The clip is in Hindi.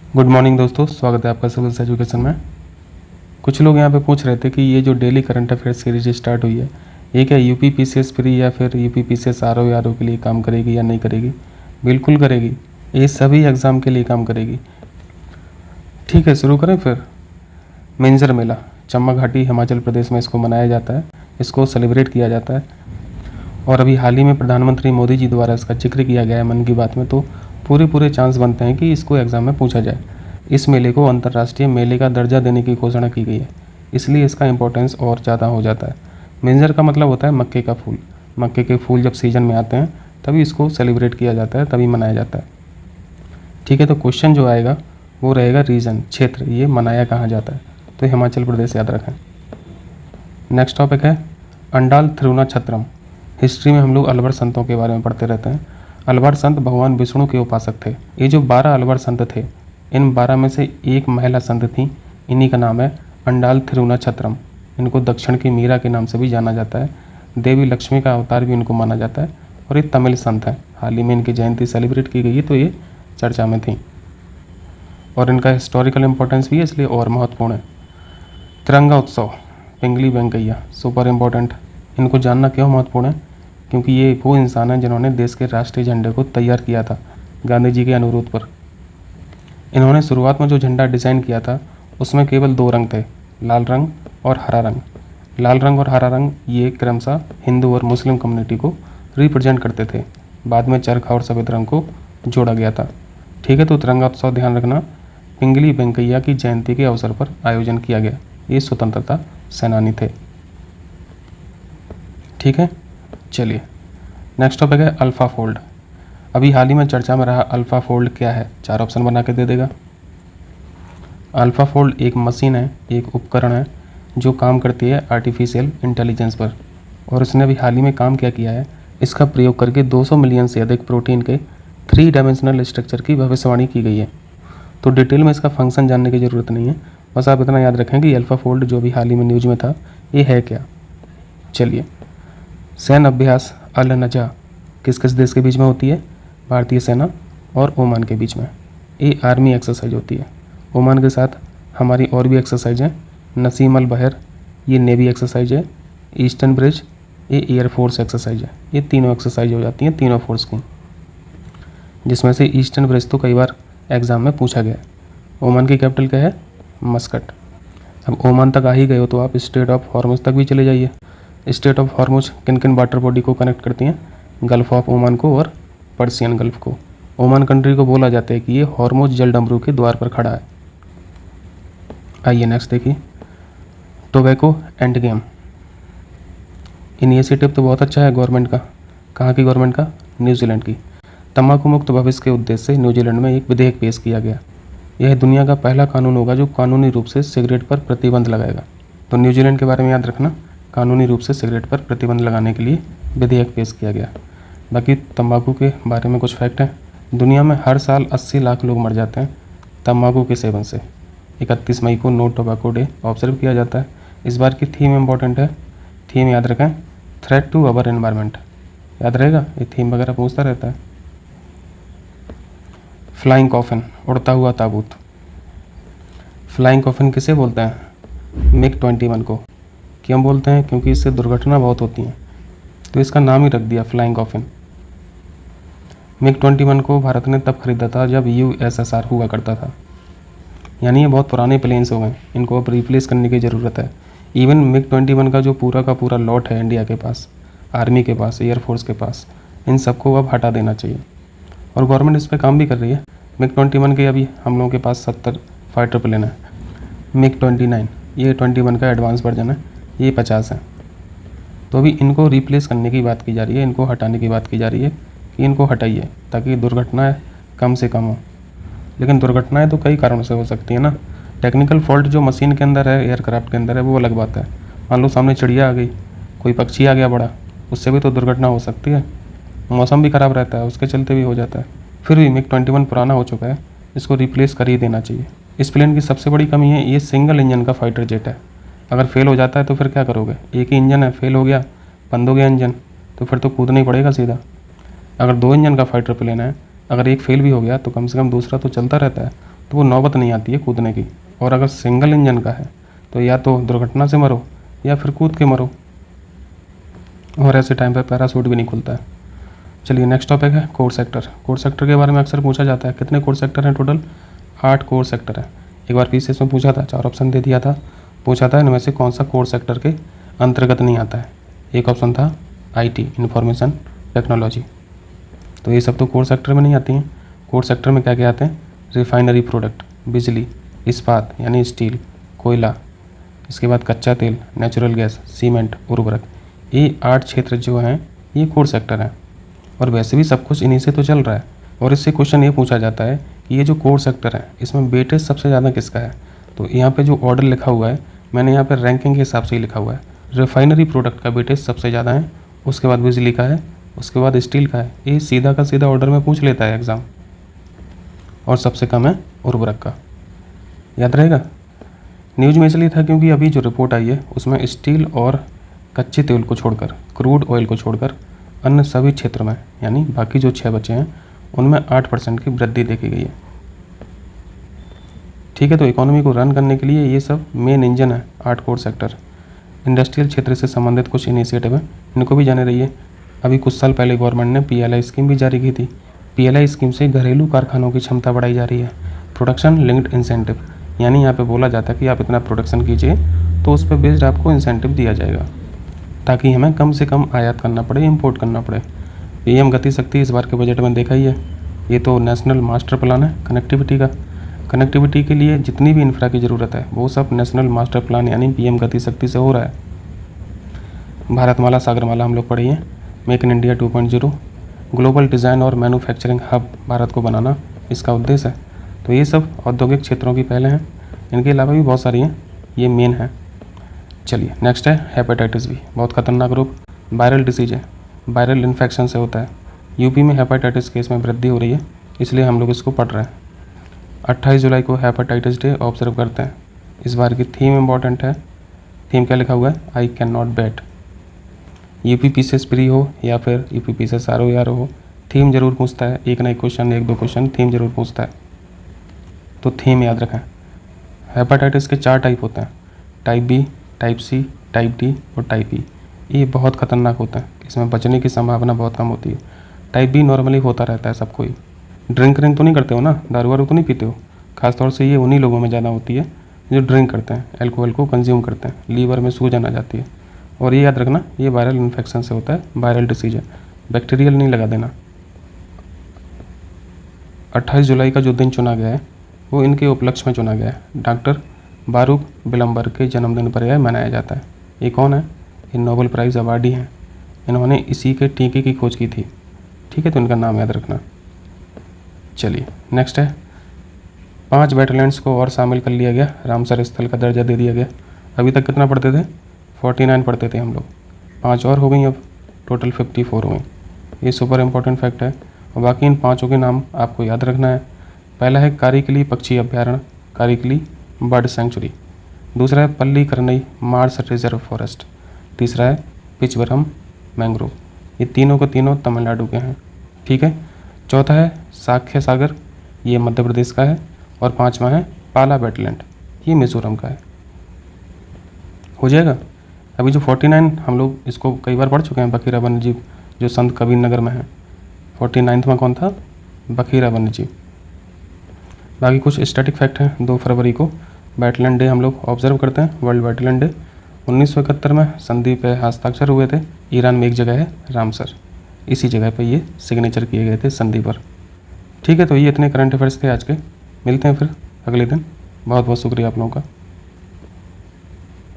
गुड मॉर्निंग दोस्तों, स्वागत है आपका सिविल्स एजुकेशन में। कुछ लोग यहाँ पे पूछ रहे थे कि ये जो daily current affairs series start हुई है, ये क्या यूपी पीसीएस प्री या फिर यूपी पीसीएस आरओ के लिए काम करेगी या नहीं करेगी? बिल्कुल करेगी, ये सभी एग्ज़ाम के लिए काम करेगी। ठीक है, शुरू करें फिर। मिंजर मेला चम्बा घाटी हिमाचल प्रदेश में इसको मनाया जाता है, इसको सेलिब्रेट किया जाता है। और अभी हाल ही में प्रधानमंत्री मोदी जी द्वारा इसका जिक्र किया गया है मन की बात में, तो पूरे चांस बनते हैं कि इसको एग्ज़ाम में पूछा जाए। इस मेले को अंतर्राष्ट्रीय मेले का दर्जा देने की घोषणा की गई है, इसलिए इसका इम्पोर्टेंस और ज़्यादा हो जाता है। मिंजर का मतलब होता है मक्के का फूल। मक्के के फूल जब सीजन में आते हैं तभी इसको सेलिब्रेट किया जाता है, तभी मनाया जाता है। ठीक है, तो क्वेश्चन जो आएगा वो रहेगा रीजन, क्षेत्र, ये मनाया कहाँ जाता है, तो हिमाचल प्रदेश याद रखें। नेक्स्ट टॉपिक है अंडाल थिरुना छत्रम। हिस्ट्री में हम लोग अलवर संतों के बारे में पढ़ते रहते हैं। अलवर संत भगवान विष्णु के उपासक थे। ये जो 12 अलवर संत थे, इन 12 में से एक महिला संत थी, इन्हीं का नाम है अंडाल थिरुना छत्रम। इनको दक्षिण की मीरा के नाम से भी जाना जाता है। देवी लक्ष्मी का अवतार भी इनको माना जाता है और ये तमिल संत हैं। हाल ही में इनकी जयंती सेलिब्रेट की गई है, तो ये चर्चा में थी और इनका हिस्टोरिकल इम्पोर्टेंस भी है, इसलिए और महत्वपूर्ण है। तिरंगा उत्सव पिंगली वेंकैया, सुपर इम्पोर्टेंट। इनको जानना क्यों महत्वपूर्ण है? क्योंकि ये वो इंसान है जिन्होंने देश के राष्ट्रीय झंडे को तैयार किया था गांधी जी के अनुरोध पर। इन्होंने शुरुआत में जो झंडा डिज़ाइन किया था उसमें केवल 2 रंग थे, लाल रंग और हरा रंग। लाल रंग और हरा रंग ये क्रमशः हिंदू और मुस्लिम कम्युनिटी को रिप्रेजेंट करते थे। बाद में चरखा और सफ़ेद रंग को जोड़ा गया था। ठीक है, तो तिरंगा उत्सव ध्यान रखना, पिंगली वेंकैया की जयंती के अवसर पर आयोजन किया गया। ये स्वतंत्रता सेनानी थे। ठीक है, चलिए नेक्स्ट टॉपिक है अल्फ़ा फोल्ड। अभी हाल ही में चर्चा में रहा अल्फ़ा फोल्ड क्या है, 4 ऑप्शन बना के दे देगा। अल्फ़ा फोल्ड एक मशीन है, एक उपकरण है जो काम करती है आर्टिफिशियल इंटेलिजेंस पर, और इसने अभी हाल ही में काम क्या किया है, इसका प्रयोग करके 200 मिलियन से अधिक प्रोटीन के 3 डायमेंशनल स्ट्रक्चर की भविष्यवाणी की गई है। तो डिटेल में इसका फंक्शन जानने की ज़रूरत नहीं है, बस आप इतना याद रखें कि अल्फ़ा फोल्ड जो भी हाल ही में न्यूज में था, ये है क्या। चलिए, सैन्य अभ्यास अल नजा किस किस देश के बीच में होती है? भारतीय सेना और ओमान के बीच में। ये आर्मी एक्सरसाइज होती है। ओमान के साथ हमारी और भी एक्सरसाइज हैं, नसीम अल बहर, ये नेवी एक्सरसाइज है। ईस्टर्न ब्रिज, ये एयरफोर्स एक्सरसाइज है। ये तीनों एक्सरसाइज हो जाती हैं तीनों फोर्स की, जिसमें से ईस्टर्न ब्रिज तो कई बार एग्ज़ाम में पूछा गया है। ओमान की कैपिटल क्या है? मस्कट। अब ओमान तक आ ही गए हो तो आप स्ट्रेट ऑफ हॉर्मुज तक भी चले जाइए। स्ट्रेट ऑफ हॉर्मुज किन किन वाटर बॉडी को कनेक्ट करती हैं? गल्फ ऑफ ओमान को और पर्सियन गल्फ को। ओमान कंट्री को बोला जाता है कि ये हॉर्मुज जल डमरू के द्वार पर खड़ा है। आइए नेक्स्ट देखिए, टोबैको एंड गेम। इनिशिएटिव तो बहुत अच्छा है गवर्नमेंट का। कहाँ की गवर्नमेंट का? न्यूजीलैंड की। तंबाकू मुक्त भविष्य के उद्देश्य से न्यूजीलैंड में एक विधेयक पेश किया गया। यह दुनिया का पहला कानून होगा जो कानूनी रूप से सिगरेट पर प्रतिबंध लगाएगा। तो न्यूजीलैंड के बारे में याद रखना, कानूनी रूप से सिगरेट पर प्रतिबंध लगाने के लिए विधेयक पेश किया गया। बाकी तंबाकू के बारे में कुछ फैक्ट हैं। दुनिया में हर साल 80 लाख लोग मर जाते हैं तंबाकू के सेवन से। 31 मई को नो टोबैको डे ऑब्जर्व किया जाता है। इस बार की थीम इम्पॉर्टेंट है, थीम याद रखें, थ्रेट टू अवर एनवायरनमेंट। याद रहेगा, ये थीम वगैरह पूछता रहता है। फ्लाइंग कॉफिन, उड़ता हुआ ताबूत। फ्लाइंग कॉफिन किसे बोलते हैं? MiG-21 को। क्यों बोलते हैं? क्योंकि इससे दुर्घटना बहुत होती हैं, तो इसका नाम ही रख दिया फ्लाइंग कॉफिन। MiG-21 को भारत ने तब खरीदा था जब USSR हुआ करता था, यानी ये बहुत पुराने प्लेन्स हो गए, इनको अब रिप्लेस करने की ज़रूरत है। इवन MiG-21 का जो पूरा का पूरा लॉट है इंडिया के पास, आर्मी के पास, एयरफोर्स के पास, इन सबको अब हटा देना चाहिए, और गवर्नमेंट इस पर काम भी कर रही है। MiG-21 के अभी हम लोगों के पास 70 फाइटर प्लेन है। MiG-29 ये 21 का एडवांस वर्जन है, ये 50 है। तो अभी इनको रिप्लेस करने की बात की जा रही है, इनको हटाने की बात की जा रही है कि इनको हटाइए ताकि दुर्घटनाएं कम से कम हो। लेकिन दुर्घटनाएं तो कई कारणों से हो सकती है ना। टेक्निकल फॉल्ट जो मशीन के अंदर है, एयरक्राफ्ट के अंदर है, वो अलग बात है। मान लो सामने चिड़िया आ गई, कोई पक्षी आ गया बड़ा, उससे भी तो दुर्घटना हो सकती है। मौसम भी ख़राब रहता है, उसके चलते भी हो जाता है। फिर भी MiG-21 पुराना हो चुका है, इसको रिप्लेस कर ही देना चाहिए। इस प्लेन की सबसे बड़ी कमी है, ये सिंगल इंजन का फाइटर जेट है। अगर फेल हो जाता है तो फिर क्या करोगे? एक ही इंजन है, फेल हो गया, बंद हो गया इंजन, तो फिर तो कूदना ही पड़ेगा सीधा। अगर 2 इंजन का फाइटर प्लेन है, अगर एक फेल भी हो गया तो कम से कम दूसरा तो चलता रहता है, तो वो नौबत नहीं आती है कूदने की। और अगर सिंगल इंजन का है तो या तो दुर्घटना से मरो या फिर कूद के मरो, और ऐसे टाइम पे पैराशूट भी नहीं खुलता है। चलिए नेक्स्ट टॉपिक है कोर सेक्टर। कोर सेक्टर के बारे में अक्सर पूछा जाता है। कितने कोर सेक्टर हैं टोटल? 8 कोर सेक्टर है। एक बार पीसीएस में पूछा था, 4 ऑप्शन दे दिया था, पूछा था इनमें से कौन सा कोर सेक्टर के अंतर्गत नहीं आता है। एक ऑप्शन था आईटी, इंफॉर्मेशन टेक्नोलॉजी। तो ये सब तो कोर सेक्टर में नहीं आती हैं। कोर सेक्टर में क्या क्या आते हैं? रिफाइनरी प्रोडक्ट, बिजली, इस्पात यानी स्टील, कोयला, इसके बाद कच्चा तेल, नेचुरल गैस, सीमेंट, उर्वरक। ये 8 क्षेत्र जो हैं ये कोर सेक्टर हैं। और वैसे भी सब कुछ इन्हीं से तो चल रहा है। और इससे क्वेश्चन ये पूछा जाता है कि ये जो कोर सेक्टर है इसमें वेटेज सबसे ज़्यादा किसका है? तो यहाँ पे जो ऑर्डर लिखा हुआ है मैंने यहाँ पे रैंकिंग के हिसाब से ही लिखा हुआ है। रिफाइनरी प्रोडक्ट का वेटेज सबसे ज़्यादा है, उसके बाद बिजली का है, उसके बाद स्टील का है। ये सीधा का सीधा ऑर्डर में पूछ लेता है एग्ज़ाम। और सबसे कम है उर्वरक का। याद रहेगा? न्यूज़ में इसलिए था क्योंकि अभी जो रिपोर्ट आई है उसमें स्टील और कच्चे तेल को छोड़कर, क्रूड ऑयल को छोड़कर अन्य सभी क्षेत्र में यानी बाकी जो 6 बचे हैं उनमें 8% की वृद्धि देखी गई है। ठीक है, तो इकोनॉमी को रन करने के लिए ये सब मेन इंजन है 8 कोर सेक्टर। इंडस्ट्रियल क्षेत्र से संबंधित कुछ इनिशिएटिव हैं, इनको भी जाने रहिए। अभी कुछ साल पहले गवर्नमेंट ने पीएलआई स्कीम भी जारी की थी। पीएलआई स्कीम से घरेलू कारखानों की क्षमता बढ़ाई जा रही है। प्रोडक्शन लिंक्ड इंसेंटिव, यानी यहाँ पे बोला जाता है कि आप इतना प्रोडक्शन कीजिए तो उस पर बेस्ड आपको इंसेंटिव दिया जाएगा, ताकि हमें कम से कम आयात करना पड़े, इंपोर्ट करना पड़े। पीएम गति शक्ति इस बार के बजट में देखा ही है। ये तो नेशनल मास्टर प्लान है कनेक्टिविटी का। कनेक्टिविटी के लिए जितनी भी इंफ्रा की ज़रूरत है वो सब नेशनल मास्टर प्लान यानी पीएम गति शक्ति से हो रहा है। भारतमाला सागरमाला हम लोग पढ़ी हैं। Make in India 2.0, global design और मैन्युफैक्चरिंग हब भारत को बनाना इसका उद्देश्य है। तो ये सब औद्योगिक क्षेत्रों की पहले हैं, इनके अलावा भी बहुत सारी हैं, ये मेन है। चलिए नेक्स्ट है हेपेटाइटिस बी, बहुत खतरनाक रोग, वायरल डिसीज है, वायरल इन्फेक्शन से होता है। यूपी में हेपेटाइटिस केस में वृद्धि हो रही है, इसलिए हम लोग इसको पढ़ रहे हैं। 28 जुलाई को हेपेटाइटिस डे ऑब्जर्व करते हैं। इस बार की थीम इम्पॉर्टेंट है। थीम क्या लिखा हुआ है? I can not bat. UP PCS pre हो या फिर यूपी पीसीएस आर हो, थीम जरूर पूछता है। एक ना एक क्वेश्चन, 1-2 क्वेश्चन थीम जरूर पूछता है, तो थीम याद रखें। हेपेटाइटिस के 4 टाइप होते हैं, type B, type C, type D और टाइप ई। ये बहुत खतरनाक होता है, इसमें बचने की संभावना बहुत कम होती है। टाइप बी नॉर्मली होता रहता है सबको ही। ड्रिंक तो नहीं करते हो ना, दारू वारू तो नहीं पीते हो। खासतौर से ये उन्हीं लोगों में ज़्यादा होती है जो ड्रिंक करते हैं, एल्कोहल को कंज्यूम करते हैं, लीवर में सूजन आ जाती है। और ये याद रखना, ये वायरल इन्फेक्शन से होता है, वायरल डिसीज है, बैक्टीरियल नहीं लगा देना। 28 जुलाई का जो दिन चुना गया है वो इनके उपलक्ष्य में चुना गया है। डॉक्टर बारूक बिलम्बर के जन्मदिन पर यह मनाया जाता है। ये कौन है? ये नोबेल प्राइज़ अवार्डी हैं, इन्होंने इसी के टीके की खोज की थी। ठीक है, तो इनका नाम याद रखना। चलिए नेक्स्ट है 5 वेटलैंड्स को और शामिल कर लिया गया, रामसर स्थल का दर्जा दे दिया गया। अभी तक कितना पढ़ते थे? 49 पढ़ते थे हम लोग, 5 और हो गई, अब टोटल 54 हो गई। ये सुपर इम्पोर्टेंट फैक्ट है। और बाकी इन 5 के नाम आपको याद रखना है। पहला है कारिकली पक्षी अभ्यारण्य, कारिकली बर्ड सेंचुरी। दूसरा है पल्ली करनई मार्स रिजर्व फॉरेस्ट। तीसरा है पिचवरम मैंग्रोव। ये तीनों के तीनों तमिलनाडु के हैं। ठीक है। चौथा है साख्य सागर, ये मध्य प्रदेश का है। और 5वां है पाला वेटलैंड, ये मिजोरम का है। हो जाएगा। अभी जो 49 हम लोग इसको कई बार पढ़ चुके हैं, बखीरा वन्यजीव जो संत कबीर नगर में है। 49वां कौन था? बखीरा वन्यजीव। बाकी कुछ स्टैटिक फैक्ट हैं। 2 फरवरी को वेटलैंड डे हम लोग ऑब्जर्व करते हैं, वर्ल्ड वेटलैंड डे। 1971 में संधि पे हस्ताक्षर हुए थे। ईरान में एक जगह है रामसर, इसी जगह पे ये सिग्नेचर किए गए थे संधि पर। ठीक है, तो ये इतने करंट अफेयर्स थे आज के। मिलते हैं फिर अगले दिन। बहुत बहुत शुक्रिया आप लोगों का।